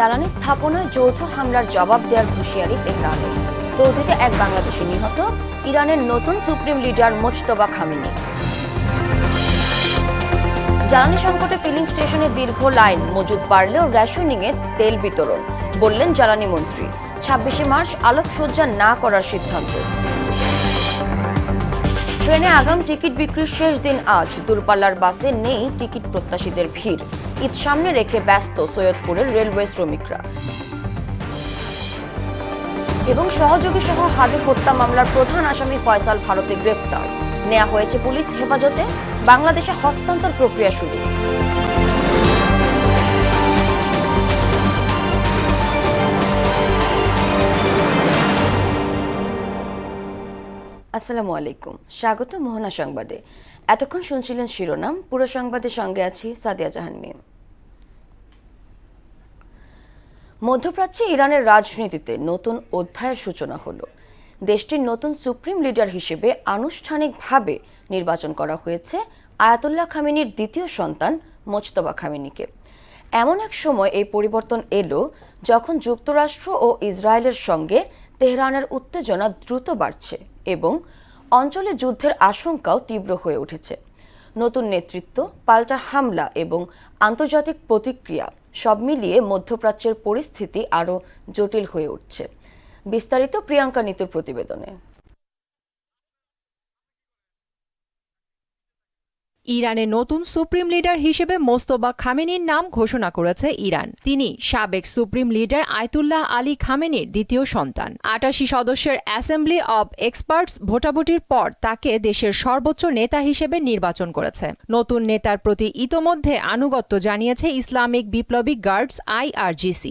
জ্বালানি স্থাপনায় যৌথ হামলার জবাব দেওয়ার হুঁশিয়ারি তেহরানের। সৌদিতে এক বাংলাদেশি নিহত, ইরানের নতুন সুপ্রিম লিডার মোজতবা খামেনি। জ্বালানি সংকটে ফিলিং স্টেশনে দীর্ঘ লাইন, মজুদ বাড়লেও রেশনিংয়ে তেল বিতরণ, বললেন জ্বালানি মন্ত্রী। 26শে মার্চ আলোকসজ্জা না করার সিদ্ধান্ত। ট্রেনে আগাম টিকিট বিক্রির শেষ দিন আজ। দূরপাল্লার বাসে নেই টিকিট প্রত্যাশীদের ভিড়। ঈদ সামনে রেখে ব্যস্ত সৈয়দপুরের রেলওয়ে শ্রমিকরা। এবং সহযোগী সহ হাদি হত্যা মামলার প্রধান আসামি ফয়সাল ভারতে গ্রেফতার, নেওয়া হয়েছে পুলিশ হেফাজতে। বাংলাদেশে হস্তান্তর প্রক্রিয়া শুরু। আসসালামু আলাইকুম, স্বাগত মোহনা সংবাদে। এতক্ষণ শুনছিলেন শিরোনাম, পুরো সংবাদের সঙ্গে আছি সাদিয়া জাহান মিম। মধ্যপ্রাচ্যে ইরানের রাজনীতিতে নতুন অধ্যায়ের সূচনা হলো। দেশটির নতুন সুপ্রিম লিডার হিসেবে আনুষ্ঠানিকভাবে নির্বাচন করা হয়েছে আয়াতুল্লাহ খামেনির দ্বিতীয় সন্তান মোজতবা খামেনিকে। এমন এক সময় এই পরিবর্তন এলো যখন যুক্তরাষ্ট্র ও ইসরায়েলের সঙ্গে তেহরানের উত্তেজনা দ্রুত বাড়ছে এবং অঞ্চলে যুদ্ধের আশঙ্কাও তীব্র হয়ে উঠেছে। নতুন নেতৃত্ব, পাল্টা হামলা এবং আন্তর্জাতিক প্রতিক্রিয়া সব মিলিয়ে মধ্যপ্রাচ্যের পরিস্থিতি আরও জটিল হয়ে উঠছে। বিস্তারিত প্রিয়াঙ্কা নিতুর প্রতিবেদনে। ইরানের নতুন সুপ্রিম লিডার হিসেবে মোজতবা খামেনির নাম ঘোষণা করেছে ইরান। তিনি সাবেক সুপ্রিম লিডার আয়াতুল্লাহ আলী খামেনির দ্বিতীয় সন্তান। ৮৮ সদস্যের অ্যাসেম্বলি অব এক্সপার্টস ভোটাভুটির পর তাকে দেশের সর্বোচ্চ নেতা হিসেবে নির্বাচন করেছে। নতুন নেতার প্রতি ইতোমধ্যে আনুগত্য জানিয়েছে ইসলামিক বিপ্লবী গার্ডস IRGC।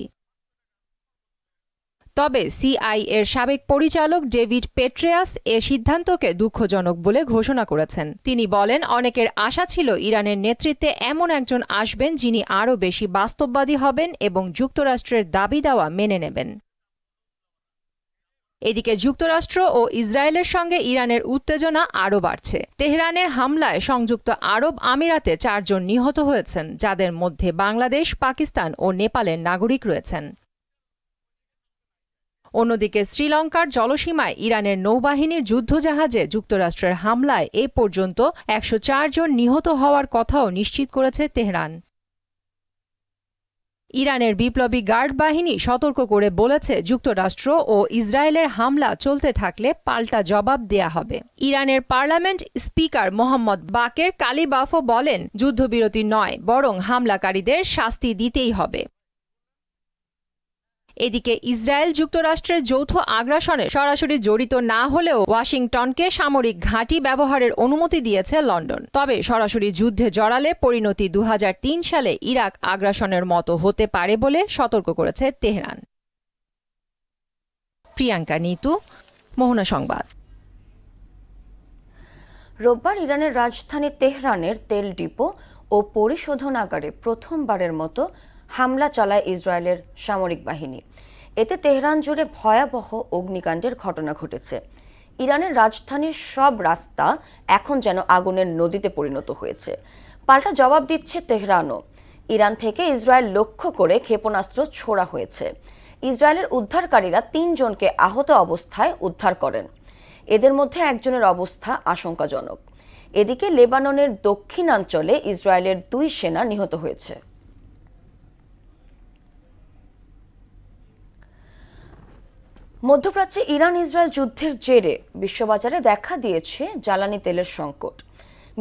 তবে সিআইএর সাবেক পরিচালক ডেভিড পেট্রেয়াস এ সিদ্ধান্তকে দুঃখজনক বলে ঘোষণা করেছেন। তিনি বলেন, অনেকের আশা ছিল ইরানের নেতৃত্বে এমন একজন আসবেন যিনি আরও বেশি বাস্তববাদী হবেন এবং যুক্তরাষ্ট্রের দাবি দেওয়া মেনে নেবেন। এদিকে যুক্তরাষ্ট্র ও ইসরায়েলের সঙ্গে ইরানের উত্তেজনা আরও বাড়ছে। তেহরানের হামলায় সংযুক্ত আরব আমিরাতে 4 জন নিহত হয়েছেন, যাদের মধ্যে বাংলাদেশ, পাকিস্তান ও নেপালের নাগরিক রয়েছেন। অন্যদিকে শ্রীলঙ্কার জলসীমায় ইরানের নৌবাহিনীর যুদ্ধজাহাজে যুক্তরাষ্ট্রের হামলায় এ পর্যন্ত 104 জন নিহত হওয়ার কথাও নিশ্চিত করেছে তেহরান। ইরানের বিপ্লবী গার্ড বাহিনী সতর্ক করে বলেছে, যুক্তরাষ্ট্র ও ইসরায়েলের হামলা চলতে থাকলে পাল্টা জবাব দেয়া হবে। ইরানের পার্লামেন্ট স্পিকার মোহাম্মদ বাকের কালিবাফও বলেন, যুদ্ধবিরতি নয়, বরং হামলাকারীদের শাস্তি দিতেই হবে। এদিকে ইসরায়েল যুক্তরাষ্ট্রের যৌথ আগ্রাসনে সরাসরি জড়িত না হলেও ওয়াশিংটনকে সামরিক ঘাঁটি ব্যবহারের অনুমতি দিয়েছে লন্ডন। তবে সরাসরি যুদ্ধে জড়ালে পরিণতি 2003 সালে ইরাক আগ্রাসনের মতো হতে পারে বলে সতর্ক করেছে তেহরান। প্রিয়াঙ্কা নিতু, মোহনা সংবাদ। রোববার ইরানের রাজধানী তেহরানের তেল ডিপো ও পরিশোধনাগারে প্রথমবারের মতো হামলা চালায় ইসরায়েলের সামরিক বাহিনী। এতে তেহরান জুড়ে ভয়াবহ অগ্নিকাণ্ডের ঘটনা ঘটেছে। ইরানের রাজধানীর সব রাস্তা এখন যেন আগুনের নদীতে পরিণত হয়েছে। পাল্টা জবাব দিচ্ছে তেহরানও। ইরান থেকে ইসরায়েল লক্ষ্য করে ক্ষেপণাস্ত্র ছোড়া হয়েছে। ইসরায়েলের উদ্ধারকারীরা 3 জনকে আহত অবস্থায় উদ্ধার করেন। এদের মধ্যে একজনের অবস্থা আশঙ্কাজনক। এদিকে লেবাননের দক্ষিণাঞ্চলে ইসরায়েলের 2 সেনা নিহত হয়েছে। মধ্যপ্রাচ্যে ইরান ইসরায়েল যুদ্ধের জেরে বিশ্ববাজারে দেখা দিয়েছে জ্বালানি তেলের সংকট।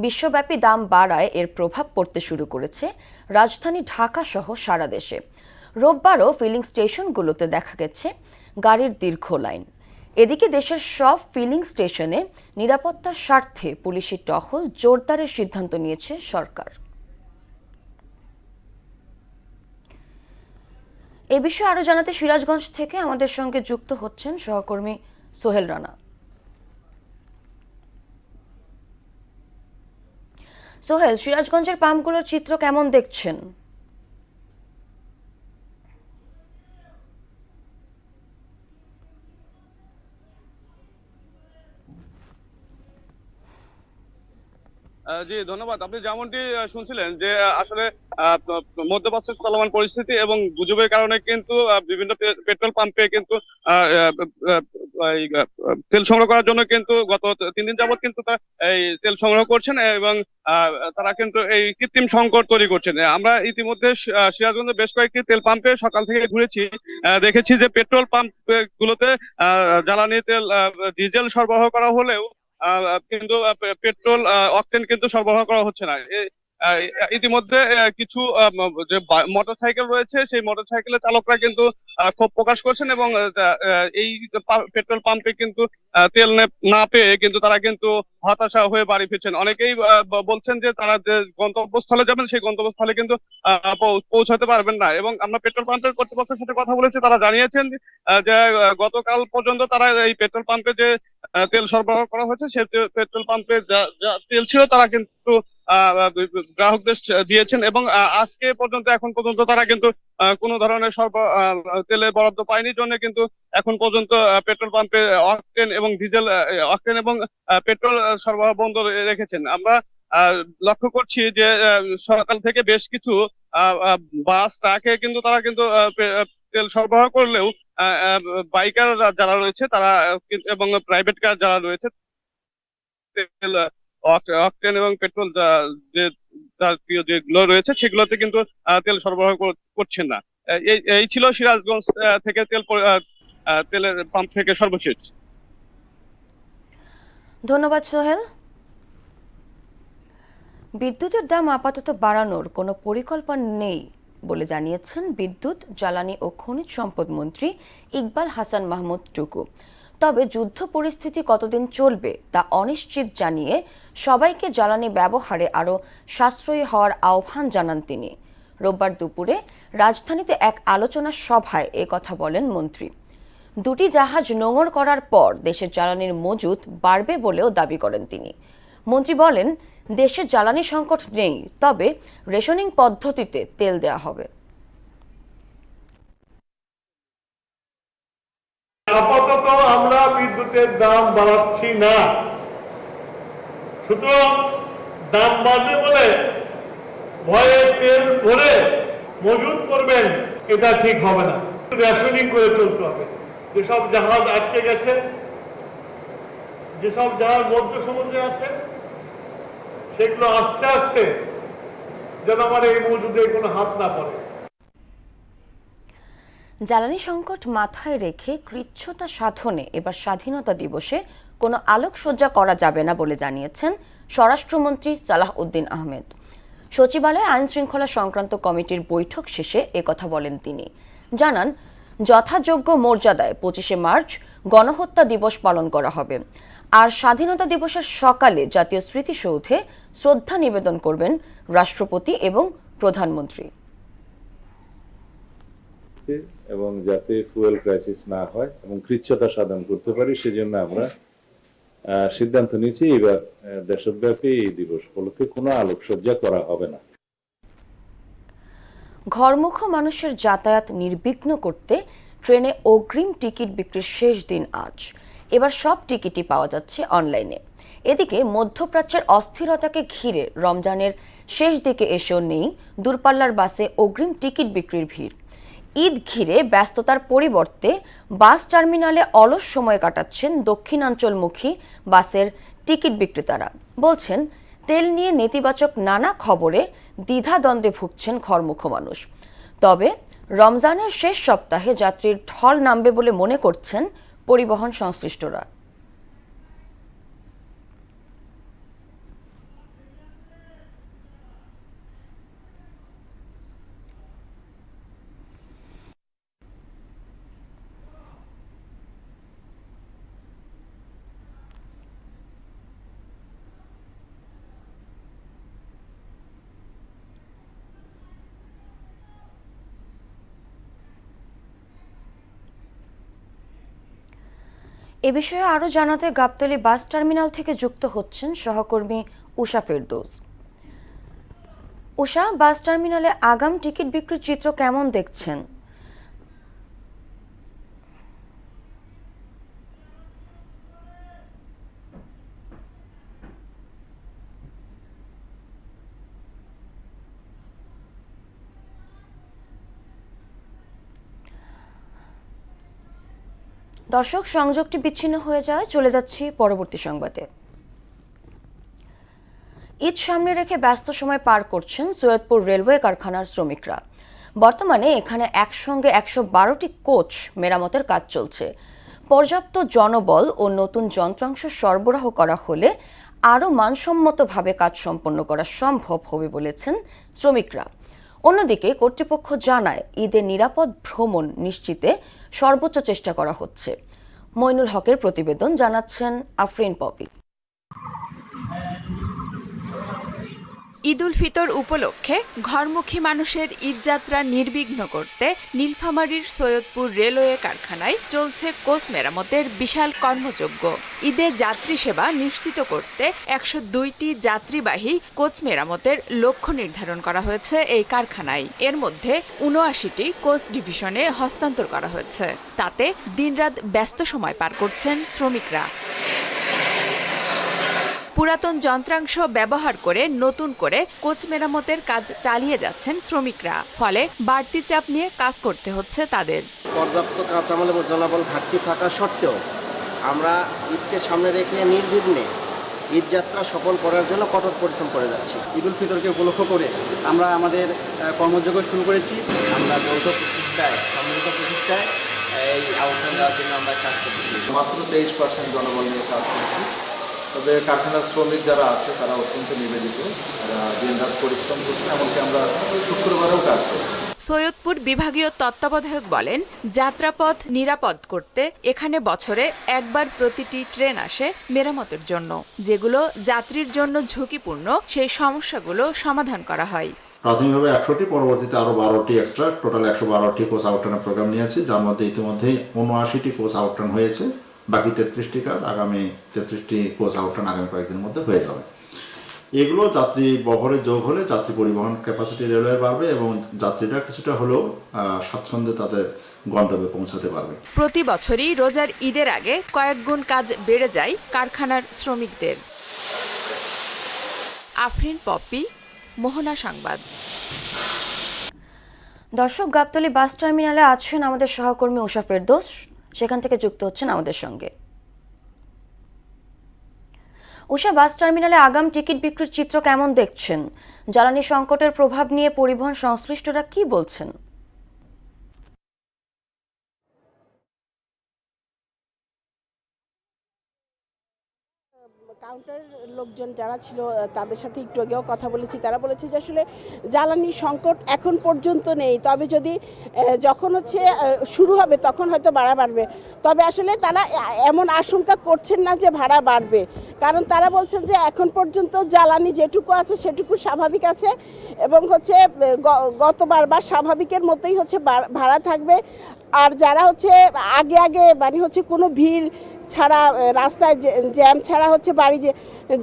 বিশ্বব্যাপী দাম বাড়ায় এর প্রভাব পড়তে শুরু করেছে রাজধানী ঢাকা সহ সারা দেশে। রোববারও ফিলিং স্টেশনগুলোতে দেখা গেছে গাড়ির দীর্ঘ লাইন। এদিকে দেশের সব ফিলিং স্টেশনে নিরাপত্তার স্বার্থে পুলিশি টহল জোরদারের সিদ্ধান্ত নিয়েছে সরকার। এ বিষয়ে আরো জানাতে সিরাজগঞ্জ থেকে আমাদের সঙ্গে যুক্ত হচ্ছেন সহকর্মী সোহেল রানা। সোহেল, সিরাজগঞ্জের পাম্পগুলোর চিত্র কেমন দেখছেন? জি ধন্যবাদ। আপনি যেমনটি শুনছিলেন যে আসলে মধ্যপ্রাচ্যের চলমান পরিস্থিতি এবং গুজবের কারণে কিন্তু বিভিন্ন পেট্রোল পাম্পে কিন্তু আহ, আহ, আহ, এই, তেল সংগ্রহ করার জন্য কিন্তু গত 3 দিন যাবত কিন্তু এই তেল সংগ্রহ করছেন এবং আহ, তারা কিন্তু এই কৃত্রিম সংকট তৈরি করছেন। আমরা ইতিমধ্যে সিরাজগঞ্জে বেশ কয়েকটি তেল পাম্পে সকাল থেকে ঘুরেছি, দেখেছি যে পেট্রোল পাম্প গুলোতে জ্বালানি তেল, ডিজেল সরবরাহ করা হলেও কিন্তু পেট্রোল অকটেন কিন্তু সরবরাহ করা হচ্ছে না। আহ, ইতিমধ্যে কিছু যে মোটরসাইকেল রয়েছে সেই মোটরসাইকেলের চালকরা কিন্তু ক্ষোভ প্রকাশ করছেন এবং এই পেট্রোল পাম্পে কিন্তু তেল না পেয়ে কিন্তু তারা কিন্তু হতাশা হয়ে বাড়ি ফিরছেন। অনেকেই বলছেন যে তারা যে গন্তব্যস্থলে যাবেন সেই গন্তব্যস্থলে কিন্তু পৌঁছাতে পারবেন না। এবং আমরা পেট্রোল পাম্পের কর্তৃপক্ষের সাথে কথা বলেছি, তারা জানিয়েছেন যে গতকাল পর্যন্ত তারা এই পেট্রোল পাম্পে যে তেল সরবরাহ করা হয়েছে সেই পেট্রোল পাম্পে যা যা তেল ছিল তারা কিন্তু গ্রাহকদের দিয়েছেন এবং আজকে পর্যন্ত এখন পর্যন্ত তারা কিন্তু কোনো ধরনের তেলের বরাদ্দ পায়নি জন্য কিন্তু এখন পর্যন্ত পেট্রোল পাম্পে অকটেন এবং ডিজেল, অকটেন এবং পেট্রোল সরবরাহ বন্ধ রেখেছেন। আমরা আহ, লক্ষ্য করছি যে সকাল থেকে বেশ কিছু বাস ট্রাকে কিন্তু তারা কিন্তু তেল সরবরাহ করলেও বাইকার যারা রয়েছে তারা এবং প্রাইভেট কার যারা রয়েছে তেল, অকটেন এবং পেট্রোল যে জাতীয় যেগুলো রয়েছে সেগুলোতে কিন্তু তেল সরবরাহ করছেন না। এই এই ছিল সিরাজগঞ্জ থেকে তেলের পাম্প থেকে সর্বশেষ। ধন্যবাদ সোহেল। বিদ্যুতের দাম আপাতত বাড়ানোর কোনো পরিকল্পনা নেই বলে জানিয়েছেন বিদ্যুৎ, জ্বালানি ও খনিজ সম্পদ মন্ত্রী ইকবাল হাসান মাহমুদ টুকু। তবে যুদ্ধ পরিস্থিতি কতদিন চলবে তা অনিশ্চিত জানিয়ে সবাইকে জ্বালানি ব্যবহারে আরও সাশ্রয়ী হওয়ার আহ্বান জানান তিনি। রোববার দুপুরে রাজধানীতে এক আলোচনা সভায় কথা বলেন মন্ত্রী। দুটি জাহাজ নোঙর করার পর দেশের জ্বালানির মজুত বাড়বে বলেও দাবি করেন তিনি। মন্ত্রী বলেন, দেশে জ্বালানি সংকট নেই, তবে রেশনিং পদ্ধতিতে তেল দেয়া হবে। আপাতত আমরা বিদ্যুতের দাম বাড়াচ্ছি না, সুতরাং দাম বাড়বে বলে ভয়ে তেল ভরে মজুত করবেন এটা ঠিক হবে না। রেশনিং করে চলতে হবে। যেসব জাহাজ আটকে গেছে, যেসব জাহাজ মধ্য সমুদ্রে আছে, সেগুলো আস্তে আস্তে যেন আমার এই মজুদে কোনো হাত না পড়ে। জ্বালানি সংকট মাথায় রেখে কৃচ্ছ্রতা সাধনে এবার স্বাধীনতা দিবসে কোনো আলোকসজ্জা করা যাবে না বলে জানিয়েছেন স্বরাষ্ট্রমন্ত্রী সালাহ উদ্দিন আহমেদ। সচিবালয়ে আইন শৃঙ্খলা সংক্রান্ত কমিটির বৈঠক শেষে একথা বলেন তিনি। জানান, যথাযোগ্য মর্যাদায় 25শে মার্চ গণহত্যা দিবস পালন করা হবে। আর স্বাধীনতা দিবসের সকালে জাতীয় স্মৃতিসৌধে শ্রদ্ধা নিবেদন করবেন রাষ্ট্রপতি এবং প্রধানমন্ত্রী। এবং যাতে ফুয়েল ক্রাইসিস না হয় এবং কৃচ্ছ্রতা সাধন করতে পারি সেজন্য আমরা সিদ্ধান্ত নিয়েছি এবার দেশব্যাপী এই দিবস উপলক্ষে কোনো আলোকসজ্জা করা হবে না। ঘরমুখ মানুষের যাতায়াত নির্বিঘ্ন করতে ট্রেনে অগ্রিম টিকিট বিক্রির শেষ দিন আজ। এবার সব টিকিটই পাওয়া যাচ্ছে অনলাইনে। এদিকে মধ্যপ্রাচ্যের অস্থিরতাকে ঘিরে রমজানের শেষ দিকে এসেও নেই দূরপাল্লার বাসে অগ্রিম টিকিট বিক্রির ভিড়। ঈদ ঘিরে ব্যস্ততার পরিবর্তে বাস টার্মিনালে অলস সময় কাটাচ্ছেন দক্ষিণাঞ্চলমুখী বাসের টিকিট বিক্রেতারা। বলছেন, তেল নিয়ে নেতিবাচক নানা খবরে দ্বিধাদ্বন্দ্বে ভুগছেন ঘরমুখ মানুষ। তবে রমজানের শেষ সপ্তাহে যাত্রীর ঢল নামবে বলে মনে করছেন পরিবহন সংশ্লিষ্টরা। এ বিষয়ে আরও জানাতে গাবতলী বাস টার্মিনাল থেকে যুক্ত হচ্ছেন সহকর্মী উষা ফেরদৌস। উষা, বাস টার্মিনালে আগাম টিকিট বিক্রির চিত্র কেমন দেখছেন? দর্শক, সংযোগটি বিচ্ছিন্ন হয়ে যায়, চলে যাচ্ছি পরবর্তী সংবাদে। ঈদ সামনে রেখে ব্যস্ত সময় পার করছেন সৈয়দপুর রেলওয়ে কারখানার শ্রমিকরা। বর্তমানে এখানে একসঙ্গে 112টি কোচ মেরামতের কাজ চলছে। পর্যাপ্ত জনবল ও নতুন যন্ত্রাংশ সরবরাহ করা হলে আরও মানসম্মতভাবে কাজ সম্পন্ন করা সম্ভব হবে বলেছেন শ্রমিকরা। অন্যদিকে কর্তৃপক্ষ জানায়, ঈদে নিরাপদ ভ্রমণ নিশ্চিতে সর্বোচ্চ চেষ্টা করা হচ্ছে। মইনুল হকের প্রতিবেদন, জানাচ্ছেন আফরিন পপি। ঈদ উল ফিতর উপলক্ষে ঘরমুখী মানুষের ঈদযাত্রা নির্বিঘ্ন করতে নীলফামারীর সৈয়দপুর রেলওয়ে কারখানায় চলছে কোচ মেরামতের বিশাল কর্মযজ্ঞ। ঈদে যাত্রী সেবা নিশ্চিত করতে 102টি যাত্রীবাহী কোচ মেরামতের লক্ষ্য নির্ধারণ করা হয়েছে এই কারখানায়। এর মধ্যে 79টি কোচ ডিভিশনে হস্তান্তর করা হয়েছে। তাতে দিনরাত ব্যস্ত সময় পার করছেন শ্রমিকরা। পুরাতন যন্ত্রাংশ ব্যবহার করে নতুন করে কোচ মেরামতের কাজ চালিয়ে যাচ্ছেন শ্রমিকরা। ফলে বাড়তি চাপ নিয়ে কাজ করতে হচ্ছে তাদের। পর্যাপ্ত কাঁচামাল এবং জনবল ঘাটতি থাকা সত্ত্বেও আমরা ঈদকে সামনে রেখে নির্বিঘ্নে ঈদযাত্রা সফল করার জন্য কঠোর পরিশ্রম করে যাচ্ছি। ঈদ উল ফিতরকে উপলক্ষ করে আমরা আমাদের কর্মযজ্ঞ শুরু করেছি। আমরা যৌথ প্রচেষ্টায় সম্মিলিত প্রচেষ্টায় এই আহ্বান দেওয়ার জন্য আমরা কাজ করছি। মাত্র 23% জনবল নিয়ে কাজ করছি। তবে কারখানার শ্রমিক যারা আছে তারা অত্যন্ত নিবেদিত, তারা দিনরাত পরিশ্রম করছে, এমনকি আমরা শুক্রবারেও কাজ করছি। সৈয়দপুর বিভাগীয় তত্ত্বাবধায়ক বলেন, যাত্রাপথ নিরাপদ করতে এখানে বছরে একবার প্রতিটি ট্রেন আসে মেরামতের জন্য। যেগুলো যাত্রীর জন্য ঝুঁকিপূর্ণ, সেই সমস্যাগুলো সমাধান করা হয়। প্রাথমিকভাবে 100টি, পরবর্তীতে আরও 12টি এক্সট্রা, টোটাল 112টি কোচ আউটরানের প্রোগ্রাম নিয়েছি, যার মধ্যে ইতিমধ্যেই 79টি কোচ আউটরান হয়েছে। বাকি 33টি কাজ আগামী 33টি কোচ আউটরান আগামী কয়েকদিনের মধ্যে হয়ে যাবে। এগুলো যাত্রী বহরে যোগ হলে যাত্রী পরিবহন ক্যাপাসিটি রেলওয়ে বাড়বে এবং যাত্রীরা কিছুটা হলেও স্বাচ্ছন্দ্যে তাদের গন্তব্যে পৌঁছাতে পারবে। প্রতি বছরই রোজার ঈদের আগে কয়েক গুণ কাজ বেড়ে যায় কারখানার শ্রমিকদের। আফরিন পপি, মোহনা সংবাদ। দর্শক, গাবতলী বাস টার্মিনালে আছেন আমাদের সহকর্মী উষা ফেরদৌস, সেখান থেকে যুক্ত হচ্ছেন আমাদের সঙ্গে। উষা, বাস টার্মিনালে আগাম টিকিট বিক্রির চিত্র কেমন দেখছেন? জ্বালানি সংকটের প্রভাব নিয়ে পরিবহন সংশ্লিষ্টরা কি বলছেন? কাউন্টার লোকজন যারা ছিল তাদের সাথে একটু আগেও কথা বলেছি, তারা বলেছে যে আসলে জ্বালানি সংকট এখন পর্যন্ত নেই, তবে যদি যখন হচ্ছে শুরু হবে তখন হয়তো ভাড়া বাড়বে। তবে আসলে তারা এমন আশঙ্কা করছেন না যে ভাড়া বাড়বে, কারণ তারা বলছেন যে এখন পর্যন্ত জ্বালানি যেটুকু আছে সেটুকু স্বাভাবিক আছে এবং হচ্ছে গতবার বা স্বাভাবিকের মতোই হচ্ছে ভাড়া থাকবে। আর যারা হচ্ছে আগে মানে হচ্ছে কোনো ভিড় ছাড়া, রাস্তায় জ্যাম ছাড়া হচ্ছে বাড়ি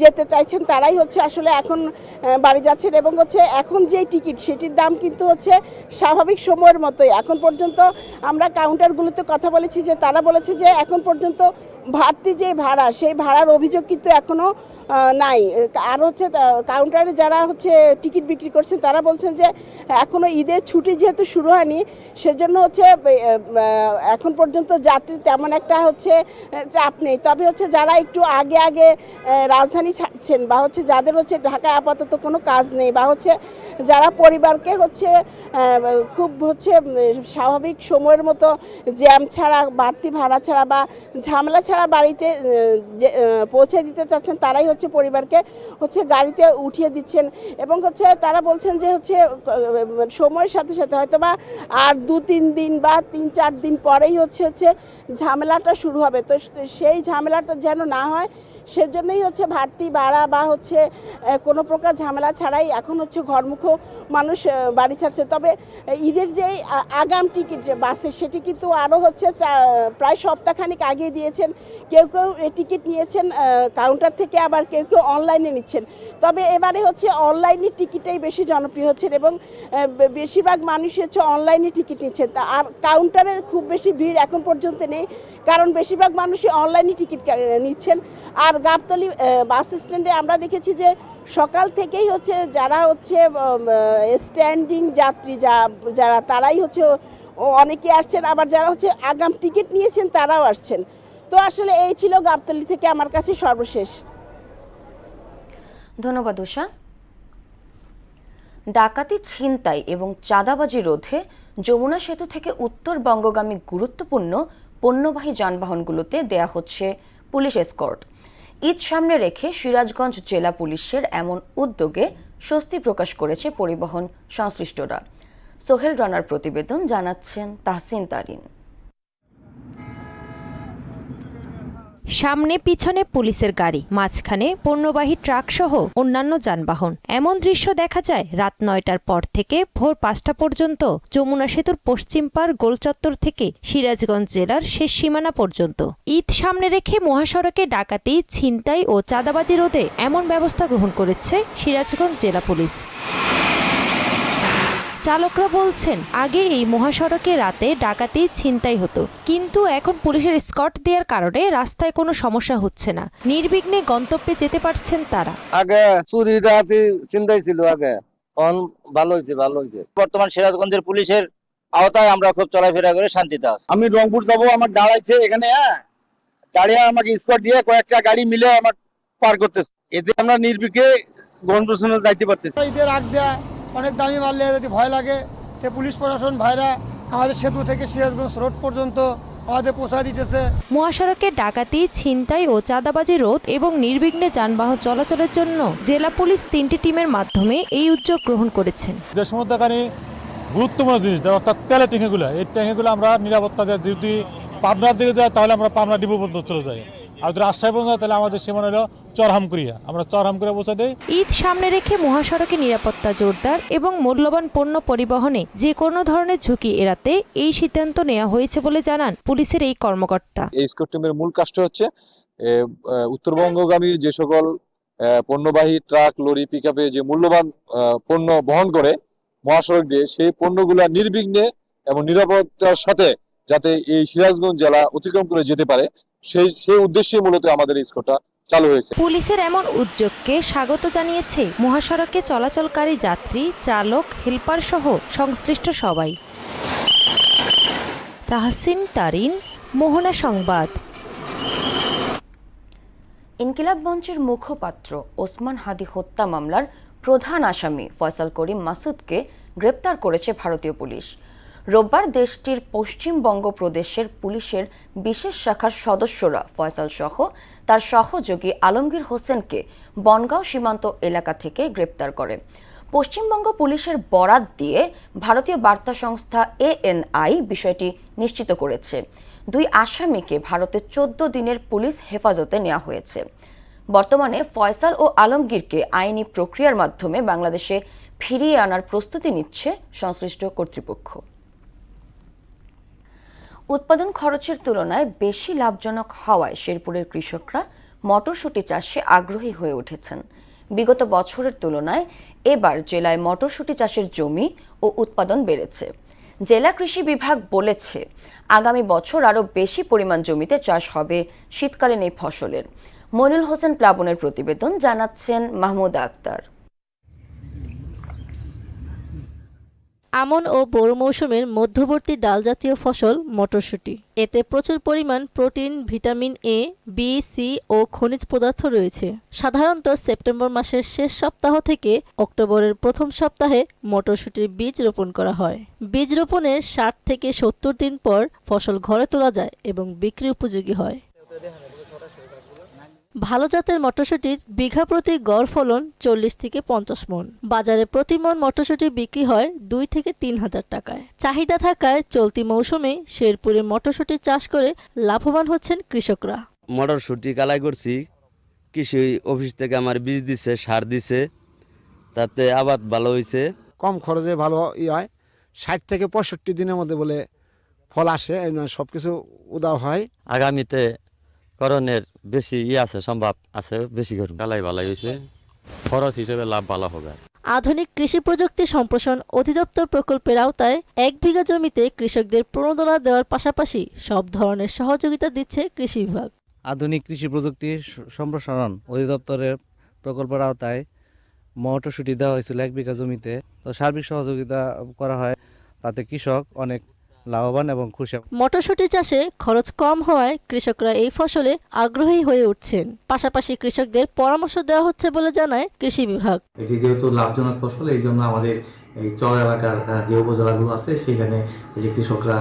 যেতে চাইছেন, তারাই হচ্ছে আসলে এখন বাড়ি যাচ্ছেন। এবং হচ্ছে এখন যে টিকিট সেটির দাম কিন্তু হচ্ছে স্বাভাবিক সময়ের মতোই। এখন পর্যন্ত আমরা কাউন্টারগুলোতে কথা বলেছি যে তারা বলেছে যে এখন পর্যন্ত বাড়তি যে ভাড়া, সেই ভাড়ার অভিযোগ কিন্তু এখনও নাই। আর হচ্ছে কাউন্টারে যারা হচ্ছে টিকিট বিক্রি করছেন তারা বলছেন যে এখনও ঈদের ছুটি যেহেতু শুরু হয়নি, সেজন্য হচ্ছে এখন পর্যন্ত যাত্রী তেমন একটা হচ্ছে চাপ নেই। তবে হচ্ছে যারা একটু আগে রাজধানী ছাড়ছেন বা হচ্ছে যাদের হচ্ছে ঢাকায় আপাতত কোনো কাজ নেই বা হচ্ছে যারা পরিবারকে হচ্ছে খুব হচ্ছে স্বাভাবিক সময়ের মতো জ্যাম ছাড়া, বাড়তি ভাড়া ছাড়া বা ঝামেলা ছাড়া বাড়িতে পৌঁছে দিতে চাচ্ছেন, তারাই হচ্ছে পরিবারকে হচ্ছে গাড়িতে উঠিয়ে দিচ্ছেন। এবং হচ্ছে তারা বলছেন যে হচ্ছে সময়ের সাথে সাথে হয়তো বা আর 2-3 দিন বা 3-4 দিন পরেই হচ্ছে ঝামেলাটা শুরু হবে। তো সেই ঝামেলাটা যেন না হয় সেজন্যই হচ্ছে বাড়তি ভাড়া বা হচ্ছে কোনো প্রকার ঝামেলা ছাড়াই এখন হচ্ছে ঘরমুখ মানুষ বাড়ি ছাড়ছে। তবে ঈদের যে আগাম টিকিট বাসে সেটি কিন্তু আরও হচ্ছে প্রায় সপ্তাহখানিক আগে দিয়েছেন। কেউ টিকিট নিয়েছেন কাউন্টার থেকে, আবার কেউ অনলাইনে নিচ্ছেন। তবে এবারে হচ্ছে অনলাইনে টিকিটাই বেশি জনপ্রিয় হচ্ছে এবং বেশিরভাগ মানুষ হচ্ছে অনলাইনে টিকিট নিচ্ছেন। আর কাউন্টারে খুব বেশি ভিড় এখন পর্যন্ত নেই, কারণ বেশিরভাগ মানুষই অনলাইনে টিকিট নিচ্ছেন। আর গাবতলী বাস স্ট্যান্ডে আমরা দেখেছি যে সকাল থেকেই হচ্ছে যারা হচ্ছে স্ট্যান্ডিং যাত্রী যারা তারাই হচ্ছে ও অনেকে আসছেন, আবার যারা হচ্ছে আগাম টিকিট নিয়েছেন তারাও আসছেন। তো আসলে এই ছিল গাবতলী থেকে আমার কাছে সর্বশেষ। ধন্যবাদ উষা। ডাকাতি, ছিনতাই এবং চাঁদাবাজি রোধে যমুনা সেতু থেকে উত্তরবঙ্গগামী গুরুত্বপূর্ণ পণ্যবাহী যানবাহনগুলোতে দেয়া হচ্ছে পুলিশ এসকর্ট। ঈদ সামনে রেখে সিরাজগঞ্জ জেলা পুলিশের এমন উদ্যোগে স্বস্তি প্রকাশ করেছে পরিবহন সংশ্লিষ্টরা। সোহেল রানার প্রতিবেদন, জানাচ্ছেন তাহসিন তারিন। সামনে পিছনে পুলিশের গাড়ি, মাঝখানে পণ্যবাহী ট্রাক সহ অন্যান্য যানবাহন। এমন দৃশ্য দেখা যায় রাত ৯টার পর থেকে ভোর ৫টা পর্যন্ত যমুনা সেতুর পশ্চিম পার গোলচত্বর থেকে সিরাজগঞ্জ জেলার শেষ সীমানা পর্যন্ত। ঈদ সামনে রেখে মহাসড়কে ডাকাতি, ছিনতাই ও চাঁদাবাজি রোধে এমন ব্যবস্থা গ্রহণ করেছে সিরাজগঞ্জ জেলা পুলিশ। চালকরা বলছেন, আগে এই মহাসড়কে রাতে ডাকাতি, ছিনতাই হতো, কিন্তু এখন পুলিশের স্কট দেওয়ার কারণে রাস্তায় কোনো সমস্যা হচ্ছে না। নির্বিঘ্নে গন্তব্যে যেতে পারছেন তারা। আগে চুরি ডাকাতি ছিনতাই ছিল, আগে এখন ভালো হয়েছে। বর্তমান সিরাজগঞ্জের পুলিশের আওতায় আমরা খুব চলাফেরা করে শান্তিতে আছি। আমি রংপুর যাবো, আমার দাঁড়াইছে এখানে, দাঁড়িয়ে আমাকে স্পট দিয়ে কয়েকটা গাড়ি মিলে আমার পার করতেছে। এতে আমরা নির্বিঘ্নে গন্তব্যস্থলে যাইতে পারতেছি। ঈদের আগ দেয়া অনেক দামি মারলে যদি ভয় লাগে, তো পুলিশ প্রশাসন ভাইরা আমাদের সেতু থেকে সিরাজগঞ্জ রোড পর্যন্ত আমাদের পৌঁছায় দিতেছে। মহাসড়কে ডাকাতি, ছিনতাই ও চাঁদাবাজি রোধ এবং নির্বিঘ্নে যানবাহন চলাচলের জন্য জেলা পুলিশ 3টি টিমের মাধ্যমে এই উদ্যোগ গ্রহণ করেছেন। দেশের মধ্যে গুরুত্বপূর্ণ জিনিস, অর্থাৎ তেলের ট্যাঙ্কিগুলো, এই ট্যাঙ্কিগুলো আমরা নিরাপত্তা দেয়। যদি পাবনার দিকে যায় তাহলে আমরা পাবনা ডিপো পর্যন্ত চলে যাই, আর যদি রাজশাহী পর্যন্ত তাহলে আমাদের সীমানা হলো চরহামকুড়িয়া, আমরা চরহামকুড়িয়া পৌঁছে দিই। ঈদ সামনে রেখে মহাসড়কে নিরাপত্তা জোরদার এবং মূল্যবান পণ্য পরিবহনে যে কোনো ধরনের ঝুঁকি এড়াতে এই সিদ্ধান্ত নেওয়া হয়েছে বলে জানান পুলিশের এই কর্মকর্তা। এই স্কট টিমের মূল কাজটা হচ্ছে উত্তরবঙ্গগামী যে সকল পণ্যবাহী ট্রাক, লরি, পিকআপে যে মূল্যবান পণ্য বহন করে মহাসড়ক দিয়ে, সেই পণ্যগুলা নির্বিঘ্নে এবং নিরাপত্তার সাথে যাতে এই সিরাজগঞ্জ জেলা অতিক্রম করে যেতে পারে, সেই উদ্দেশ্যে মূলত আমাদের এই স্কটটা চালু হয়েছে। পুলিশের এমন উদ্যোগকে স্বাগত জানিয়েছে মহাসড়কে চলাচলকারী যাত্রী, চালক, হেলপার সহ সংশ্লিষ্ট সবাই। তাহসিন তারিন, মোহনা সংবাদ। ইনকিলাব মঞ্চের মুখপাত্র ওসমান হাদি হত্যা মামলার প্রধান আসামি ফয়সাল করিম মাসুদকে গ্রেপ্তার করেছে ভারতীয় পুলিশ। রোববার দেশটির পশ্চিমবঙ্গ প্রদেশের পুলিশের বিশেষ শাখার সদস্যরা ফয়সাল সহ তার সহযোগী আলমগীর হোসেনকে বনগাঁও সীমান্ত এলাকা থেকে গ্রেপ্তার করে। পশ্চিমবঙ্গ পুলিশের বরাত দিয়ে ভারতীয় বার্তা সংস্থা ANI বিষয়টি নিশ্চিত করেছে। 2 আসামিকে ভারতে 14 দিনের পুলিশ হেফাজতে নেওয়া হয়েছে। বর্তমানে ফয়সাল ও আলমগীরকে আইনি প্রক্রিয়ার মাধ্যমে বাংলাদেশে ফিরিয়ে আনার প্রস্তুতি নিচ্ছে সংশ্লিষ্ট কর্তৃপক্ষ। উৎপাদন খরচের তুলনায় বেশি লাভজনক হওয়ায় শেরপুরের কৃষকরা মটরশুঁটি চাষে আগ্রহী হয়ে উঠেছেন। বিগত বছরের তুলনায় এবার জেলায় মটরশুঁটি চাষের জমি ও উৎপাদন বেড়েছে। জেলা কৃষি বিভাগ বলেছে, আগামী বছর আরও বেশি পরিমাণ জমিতে চাষ হবে শীতকালীন এই ফসলের। মইনুল হোসেন প্লাবনের প্রতিবেদন, জানাচ্ছেন মাহমুদা আক্তার। আমন ও বোরো মৌসুমের মধ্যবর্তী ডাল জাতীয় ফসল মটরশুঁটি। এতে প্রচুর পরিমাণ protein, vitamin A, B, C ও খনিজ পদার্থ রয়েছে। সাধারণত সেপ্টেম্বর মাসের শেষ সপ্তাহ থেকে অক্টোবরের প্রথম সপ্তাহে মটরশুঁটির বীজ রোপণ করা হয়। বীজ রোপণের 60 থেকে 70 দিন পর ফসল ঘরে তোলা যায় এবং বিক্রি উপযোগী হয়। ভালো জাতের মটরশুঁটির বিঘা প্রতি গড় ফলন 40 থেকে 50 মণ। বাজারে প্রতি মণ মটরশুঁটি বিক্রি হয় 2 থেকে 3 হাজার টাকায়। চাহিদা থাকায় চলতি মৌসুমে শেরপুরে মটরশুঁটি চাষ করে লাভবান হচ্ছেন কৃষকরা। মটরশুঁটি কালাই করছি, কৃষি অফিস থেকে আমার বীজ দিছে, সার দিছে, তাতে আবাদ ভালো হয়েছে। কম খরচে ভালো হয়, 60 থেকে 65 দিনের মধ্যে বলে ফল আসে, সবকিছু উদাও হয়। আগামীতে করণের বেশি আছে, সম্ভব আছে, বেশি করুন। কালাই ভালো হয়েছে, খরচ হিসেবে লাভ ভালো হবে। আধুনিক কৃষি প্রযুক্তি সম্প্রসারণ অধিদপ্তর প্রকল্পের আওতায় 1 বিঘা জমিতে কৃষকদের প্রণোদনা দেওয়ার পাশাপাশি সব ধরনের সহযোগিতা দিচ্ছে কৃষি বিভাগ। আধুনিক কৃষি প্রযুক্তি সম্প্রসারণ অধিদপ্তরের প্রকল্পের আওতায় মটরশুঁটি দেওয়া হয়েছিল 1 বিঘা জমিতে। তো সার্বিক সহযোগিতা করা হয়, তাতে কৃষক অনেক লাভবান এবং খুশি। মটরশুঁটি চাষে খরচ কম হওয়ায় কৃষকরা এই ফসলে আগ্রহী হয়ে উঠছেন। পাশাপাশি কৃষকদের পরামর্শ দেওয়া হচ্ছে বলে জানায় কৃষি বিভাগ। এটি যেহেতু লাভজনক ফসল, এই জন্য আমাদের এই চর এলাকার যে উপজেলাগুলো আছে সেখানে এই কৃষকরা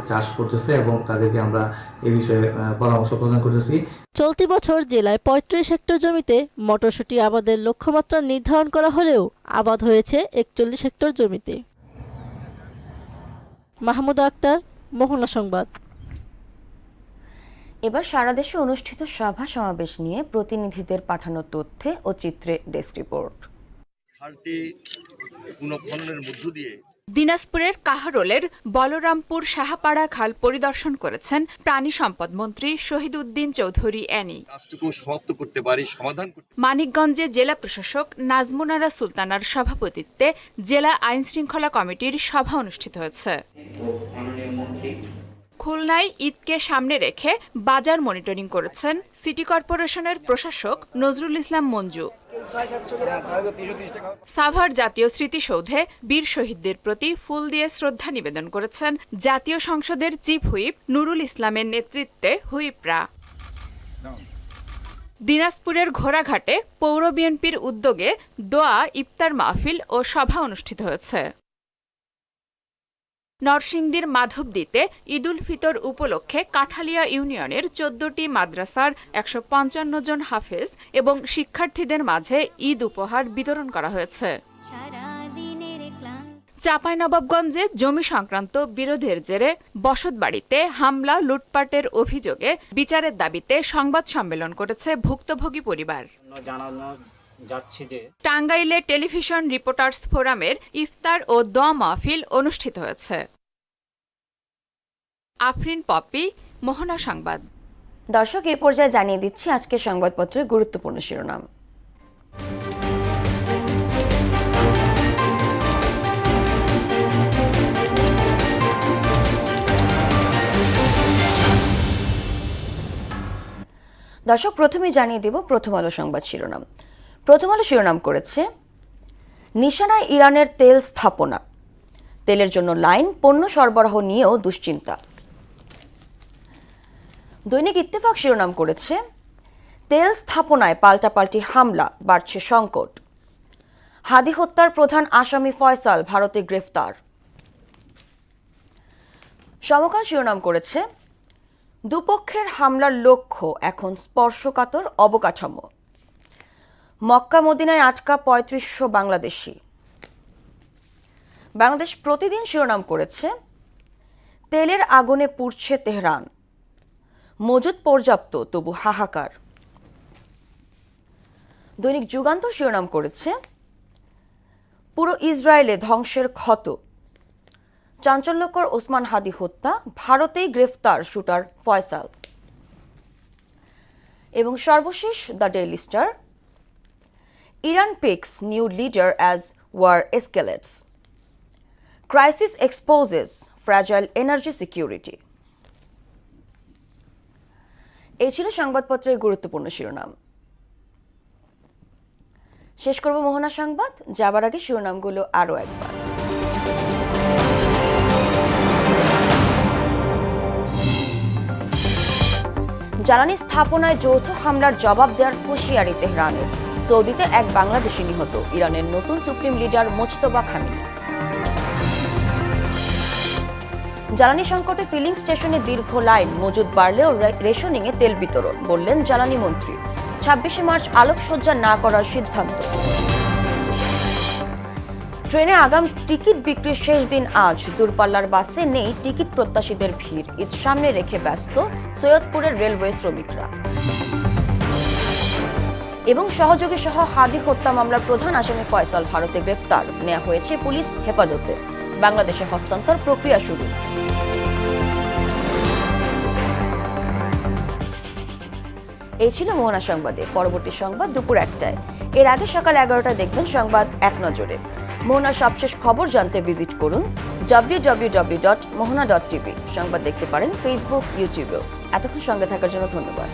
চাষ করতেছে এবং তাদেরকে আমরা এই বিষয়ে পরামর্শ প্রদান করতেছি। চলতি বছর জেলায় ৩৫ হেক্টর জমিতে মটরশুঁটি আবাদের লক্ষ্যমাত্রা নির্ধারণ করা হলেও আবাদ হয়েছে ৪১ হেক্টর জমিতে। মাহমুদা আক্তার, মোহনা সংবাদ। এবার সারা দেশে অনুষ্ঠিত সভা সমাবেশ নিয়ে প্রতিনিধিদের পাঠানো তথ্যে ও চিত্রে ডেস্ক রিপোর্ট। দিনাজপুরের কাহারোলের বলরামপুর সাহাপাড়া খাল পরিদর্শন করেছেন প্রাণী সম্পদ মন্ত্রী শহীদ উদ্দিন চৌধুরী অ্যানি। মানিকগঞ্জে জেলা প্রশাসক নাজমুনারা সুলতানার সভাপতিত্বে জেলা আইন শৃঙ্খলা কমিটির সভা অনুষ্ঠিত হয়েছে। খুলনায় ঈদকে সামনে রেখে বাজার মনিটরিং করেছেন সিটি কর্পোরেশনের প্রশাসক নজরুল ইসলাম মঞ্জু। সাভার জাতীয় স্মৃতিসৌধে বীর শহীদদের প্রতি ফুল দিয়ে শ্রদ্ধা নিবেদন করেছেন জাতীয় সংসদের চিফ হুইপ নুরুল ইসলামের নেতৃত্বে হুইপরা। দিনাজপুরের ঘোড়াঘাটে পৌর বিএনপির উদ্যোগে দোয়া ইফতার মাহফিল ও সভা অনুষ্ঠিত হয়েছে। নরসিংদীর মাধবদীতে ঈদুল ফিতর উপলক্ষে কাঠালিয়া ইউনিয়নের ১৪টি মাদ্রাসার ১৫৫ জন হাফেজ এবং শিক্ষার্থীদের মাঝে ঈদ উপহার বিতরণ করা হয়েছে। চাঁপাইনবাবগঞ্জে জমি সংক্রান্ত বিরোধের জেরে বসতবাড়িতে হামলা লুটপাটের অভিযোগে বিচারের দাবিতে সংবাদ সম্মেলন করেছে ভুক্তভোগী পরিবার। টাঙ্গাইলে টেলিভিশন রিপোর্টার্স ফোরামের ইফতার ও দোয়া মাহফিল অনুষ্ঠিত হয়েছে। আফরিন পপি, মোহনা সংবাদ। দর্শক, এই পর্যায়ে জানিয়ে দিচ্ছি আজকের সংবাদপত্রের গুরুত্বপূর্ণ শিরোনাম। দর্শক, প্রথমেই জানিয়ে দেব প্রথম আলো সংবাদ শিরোনাম। প্রথম আলো শিরোনাম করেছে নিশানায় ইরানের তেল স্থাপনা, তেলের জন্য লাইন, পণ্য সরবরাহ নিয়েও দুশ্চিন্তা। দৈনিক ইত্তেফাক শিরোনাম করেছে তেল স্থাপনায় পাল্টাপাল্টি হামলা, বাড়ছে সংকট। হাদি হত্যার প্রধান আসামি ফয়সাল ভারতে গ্রেফতার। সমকাল শিরোনাম করেছে দুপক্ষের হামলার লক্ষ্য এখন স্পর্শকাতর অবকাঠামো। মক্কা মদিনায় আটকা ৩৫০০ বাংলাদেশি। বাংলাদেশ প্রতিদিন শিরোনাম করেছে তেলের আগুনে পুড়ছে তেহরান, মজুদ পর্যাপ্ত তবু হাহাকার। দৈনিক যুগান্তর শিরোনাম করেছে পুরো ইসরায়েলে ধ্বংসের ক্ষত, চাঞ্চল্যকর ওসমান হাদি হত্যা, ভারতেই গ্রেফতার শুটার ফয়সাল। এবং সর্বশেষ the Daily Star, Iran picks new leader as war escalates, crisis exposes fragile energy security. এই ছিল সংবাদপত্রের গুরুত্বপূর্ণ শিরোনাম। শেষ করব মোহনা সংবাদ, যাবার আগে শিরোনামগুলো আরও একবার। জ্বালানি স্থাপনায় যৌথ হামলার জবাব দেওয়ার হুঁশিয়ারি তেহরানের। সৌদিতে এক বাংলাদেশি নিহত, ইরানের নতুন সুপ্রিম লিডার মোজতবা খামেনি। জ্বালানি সংকটে ফিলিং স্টেশনে দীর্ঘ লাইন, মজুদ বাড়লেও রেশনিংয়ে তেল বিতরণ, বললেন জ্বালানি মন্ত্রী। ২৬শে মার্চ আলোকসজ্জা না করার সিদ্ধান্ত। ট্রেনে আগাম টিকিট বিক্রির শেষ দিন আজ, দূরপাল্লার বাসে নেই টিকিট প্রত্যাশীদের ভিড়। ঈদ সামনে রেখে ব্যস্ত সৈয়দপুরের রেলওয়ে শ্রমিকরা। এবং সহযোগী সহ হাদি হত্যা মামলার প্রধান আসামি ফয়সাল ভারতে গ্রেফতার, নেওয়া হয়েছে পুলিশ হেফাজতে। বাংলাদেশে হস্তান্তর প্রক্রিয়া শুরু। এই ছিল মোহনা সংবাদে। পরবর্তী সংবাদ দুপুর ১টায়। এর আগে সকাল ১১টায় দেখবেন সংবাদ এক নজরে। মোহনার সবশেষ খবর জানতে ভিজিট করুন www.mohana.tv। সংবাদ দেখতে পারেন ফেসবুক, ইউটিউবেও। এতক্ষণ সঙ্গে থাকার জন্য ধন্যবাদ।